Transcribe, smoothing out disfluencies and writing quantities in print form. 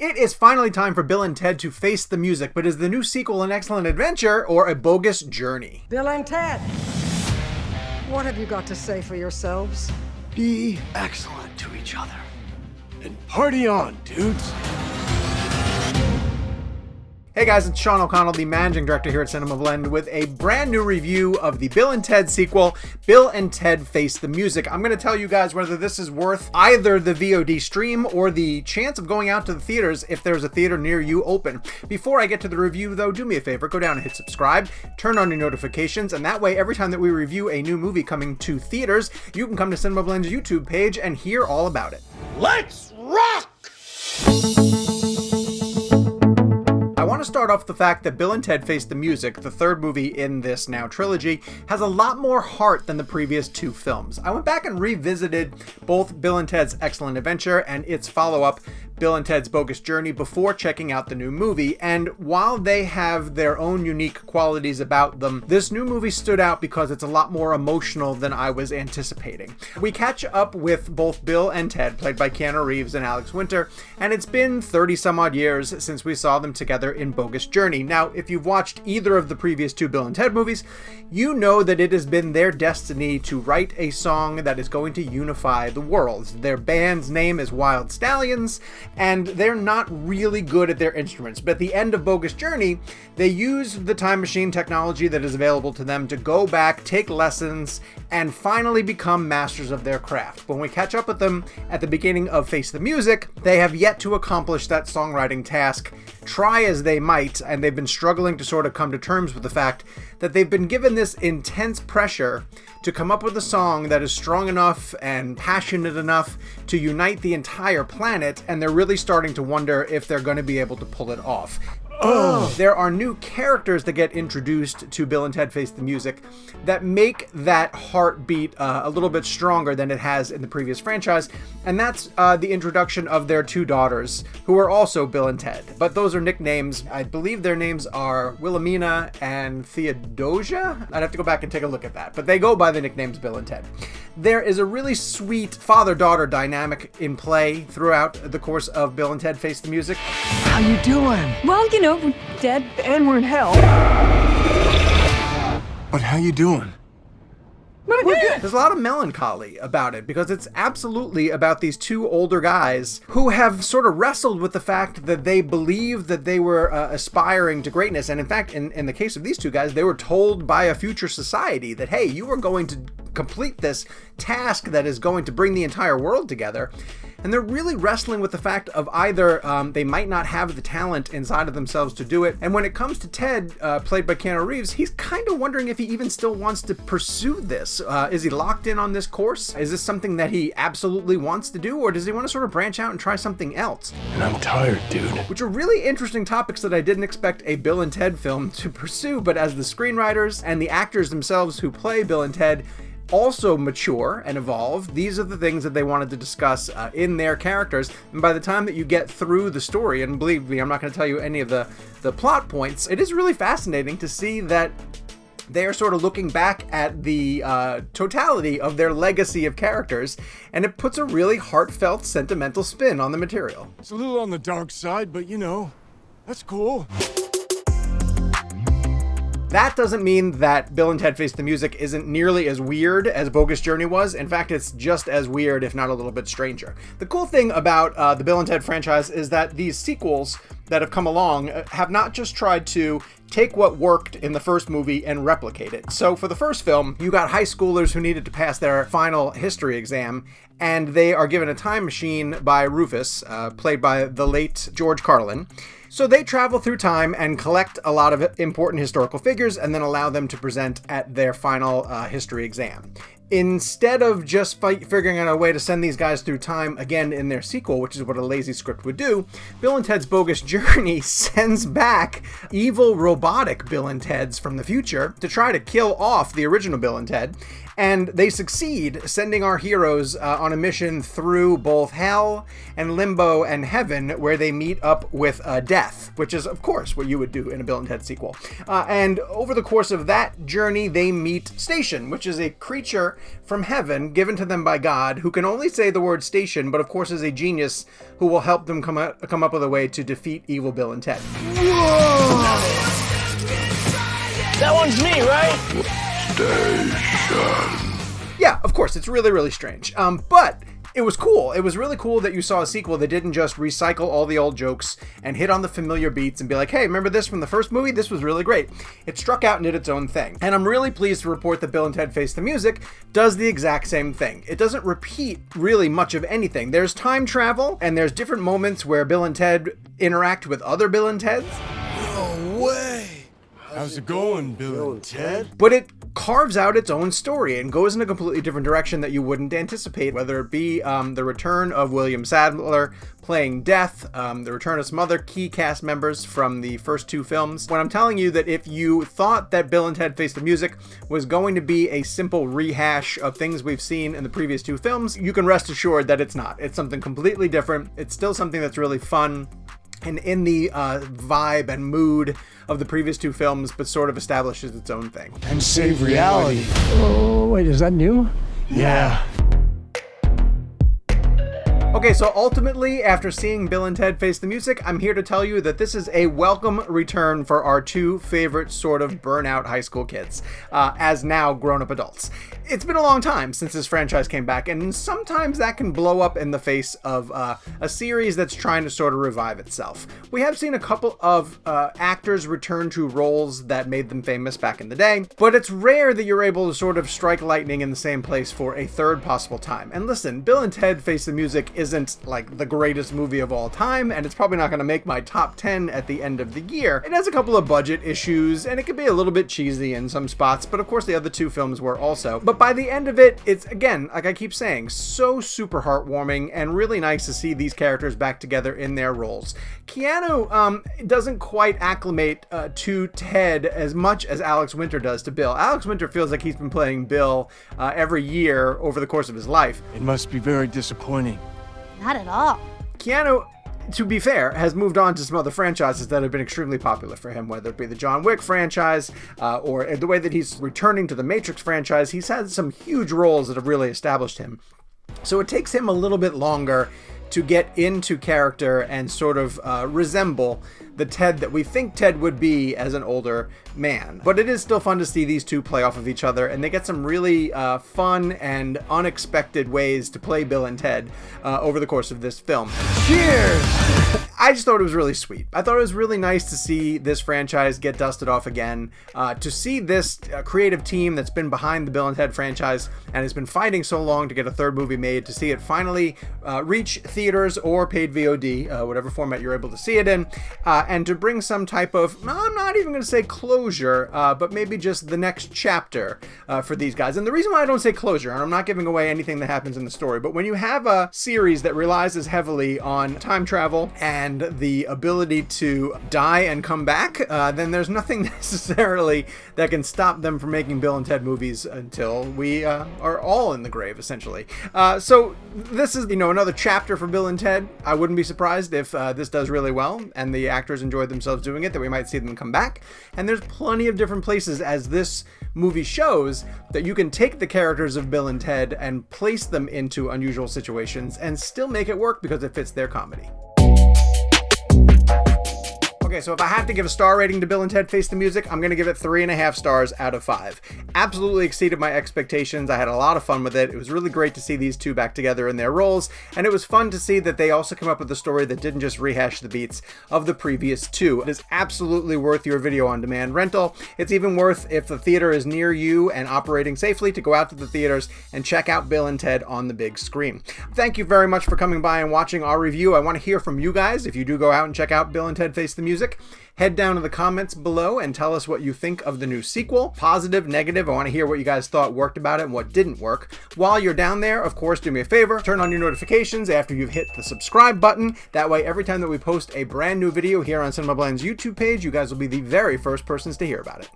It is finally time for Bill and Ted to face the music, but is the new sequel an excellent adventure or a bogus journey? Bill and Ted, what have you got to say for yourselves? Be excellent to each other. And party on, dudes. Hey guys, it's Sean O'Connell, the managing director here at CinemaBlend, with a brand new review of the Bill and Ted sequel, Bill and Ted Face the Music. I'm going to tell you guys whether this is worth either the VOD stream or the chance of going out to the theaters if there's a theater near you open. Before I get to the review though, do me a favor, go down and hit subscribe, turn on your notifications, and that way every time that we review a new movie coming to theaters, you can come to CinemaBlend's YouTube page and hear all about it. Let's rock! I want to start off with the fact that Bill and Ted Face the Music, the third movie in this now trilogy, has a lot more heart than the previous two films. I went back and revisited both Bill and Ted's Excellent Adventure and its follow-up, Bill and Ted's Bogus Journey, before checking out the new movie, and while they have their own unique qualities about them, this new movie stood out because it's a lot more emotional than I was anticipating. We catch up with both Bill and Ted, played by Keanu Reeves and Alex Winter, and it's been 30 some odd years since we saw them together in Bogus Journey. Now, if you've watched either of the previous two Bill and Ted movies, you know that it has been their destiny to write a song that is going to unify the world. Their band's name is Wild Stallions, and they're not really good at their instruments. But at the end of Bogus Journey, they use the time machine technology that is available to them to go back, take lessons, and finally become masters of their craft. When we catch up with them at the beginning of Face the Music, they have yet to accomplish that songwriting task, try as they might, and they've been struggling to sort of come to terms with the fact that they've been given this intense pressure to come up with a song that is strong enough and passionate enough to unite the entire planet, and they're really starting to wonder if they're going to be able to pull it off. There are new characters that get introduced to Bill and Ted Face the Music that make that heartbeat a little bit stronger than it has in the previous franchise, and that's the introduction of their two daughters, who are also Bill and Ted. But those are nicknames. I believe their names are Wilhelmina and Theodosia. I'd have to go back and take a look at that, but they go by the nicknames Bill and Ted. There is a really sweet father-daughter dynamic in play throughout the course of Bill and Ted Face the Music. How you doing? Well, you know, we're dead and we're in hell. But how you doing? We're good. There's a lot of melancholy about it because it's absolutely about these two older guys who have sort of wrestled with the fact that they believed that they were aspiring to greatness. And in fact, in the case of these two guys, they were told by a future society that, hey, you are going to complete this task that is going to bring the entire world together. And they're really wrestling with the fact of either they might not have the talent inside of themselves to do it. And when it comes to Ted, played by Keanu Reeves, he's kind of wondering if he even still wants to pursue this. Is he locked in on this course? Is this something that he absolutely wants to do? Or does he want to sort of branch out and try something else? And I'm tired, dude. Which are really interesting topics that I didn't expect a Bill and Ted film to pursue. But as the screenwriters and the actors themselves who play Bill and Ted also mature and evolve, these are the things that they wanted to discuss in their characters. And by the time that you get through the story, and believe me, I'm not going to tell you any of the plot points, it is really fascinating to see that they are sort of looking back at the totality of their legacy of characters, and it puts a really heartfelt, sentimental spin on the material. It's a little on the dark side, but you know, that's cool. That doesn't mean that Bill and Ted Face the Music isn't nearly as weird as Bogus Journey was. In fact, it's just as weird, if not a little bit stranger. The cool thing about the Bill and Ted franchise is that these sequels that have come along have not just tried to take what worked in the first movie and replicate it. So for the first film, you got high schoolers who needed to pass their final history exam, and they are given a time machine by Rufus, played by the late George Carlin. So they travel through time and collect a lot of important historical figures and then allow them to present at their final history exam. Instead of just figuring out a way to send these guys through time again in their sequel, which is what a lazy script would do, Bill and Ted's Bogus Journey sends back evil robotic Bill and Teds from the future to try to kill off the original Bill and Ted. And they succeed, sending our heroes on a mission through both hell and limbo and heaven, where they meet up with death, which is, of course, what you would do in a Bill and Ted sequel. And over the course of that journey, they meet Station, which is a creature from heaven, given to them by God, who can only say the word station, but of course is a genius who will help them come up with a way to defeat evil Bill and Ted. That one's me, right? Station. Yeah, of course, it's really, really strange. But it was cool. It was really cool that you saw a sequel that didn't just recycle all the old jokes and hit on the familiar beats and be like, hey, remember this from the first movie? This was really great. It struck out and did its own thing. And I'm really pleased to report that Bill and Ted Face the Music does the exact same thing. It doesn't repeat really much of anything. There's time travel, and there's different moments where Bill and Ted interact with other Bill and Teds. No way! How's it going, Bill and Ted? But it carves out its own story and goes in a completely different direction that you wouldn't anticipate, whether it be the return of William Sadler playing Death, the return of some other key cast members from the first two films. When I'm telling you that if you thought that Bill and Ted Face the Music was going to be a simple rehash of things we've seen in the previous two films, you can rest assured that it's not. It's something completely different. It's still something that's really fun and in the vibe and mood of the previous two films, but sort of establishes its own thing. And save reality. Oh, wait, is that new? Yeah. Okay, so ultimately, after seeing Bill and Ted Face the Music, I'm here to tell you that this is a welcome return for our two favorite sort of burnout high school kids, as now grown-up adults. It's been a long time since this franchise came back, and sometimes that can blow up in the face of a series that's trying to sort of revive itself. We have seen a couple of actors return to roles that made them famous back in the day, but it's rare that you're able to sort of strike lightning in the same place for a third possible time. And listen, Bill and Ted Face the Music isn't like the greatest movie of all time, and it's probably not going to make my top 10 at the end of the year. It has a couple of budget issues, and it can be a little bit cheesy in some spots, but of course the other two films were also. But by the end of it, it's, again, like I keep saying, so super heartwarming and really nice to see these characters back together in their roles. Keanu doesn't quite acclimate to Ted as much as Alex Winter does to Bill. Alex Winter feels like he's been playing Bill every year over the course of his life. It must be very disappointing. Not at all. Keanu, to be fair, has moved on to some other franchises that have been extremely popular for him, whether it be the John Wick franchise or the way that he's returning to the Matrix franchise. He's had some huge roles that have really established him. So it takes him a little bit longer to get into character and sort of resemble the Ted that we think Ted would be as an older man. But it is still fun to see these two play off of each other, and they get some really fun and unexpected ways to play Bill and Ted over the course of this film. Cheers! I just thought it was really sweet. I thought it was really nice to see this franchise get dusted off again, to see this creative team that's been behind the Bill and Ted franchise and has been fighting so long to get a third movie made, to see it finally reach theaters or paid VOD, whatever format you're able to see it in, and to bring some type of, I'm not even going to say closure, but maybe just the next chapter for these guys. And the reason why I don't say closure, and I'm not giving away anything that happens in the story, but when you have a series that relies as heavily on time travel and the ability to die and come back, then there's nothing necessarily that can stop them from making Bill and Ted movies until we are all in the grave, essentially. So this is, another chapter for Bill and Ted. I wouldn't be surprised if this does really well and the actors enjoy themselves doing it, that we might see them come back. And there's plenty of different places, as this movie shows, that you can take the characters of Bill and Ted and place them into unusual situations and still make it work because it fits their comedy. Okay, so if I have to give a star rating to Bill and Ted Face the Music, I'm going to give it 3.5 stars out of 5. Absolutely exceeded my expectations. I had a lot of fun with it. It was really great to see these two back together in their roles, and it was fun to see that they also came up with a story that didn't just rehash the beats of the previous two. It is absolutely worth your video on demand rental. It's even worth, if the theater is near you and operating safely, to go out to the theaters and check out Bill and Ted on the big screen. Thank you very much for coming by and watching our review. I want to hear from you guys. If you do go out and check out Bill and Ted Face the Music, head down to the comments below and tell us what you think of the new sequel. Positive, negative. I want to hear what you guys thought worked about it and what didn't work. While you're down there, of course, do me a favor, turn on your notifications after you've hit the subscribe button. That way, every time that we post a brand new video here on CinemaBlend's YouTube page, you guys will be the very first persons to hear about it.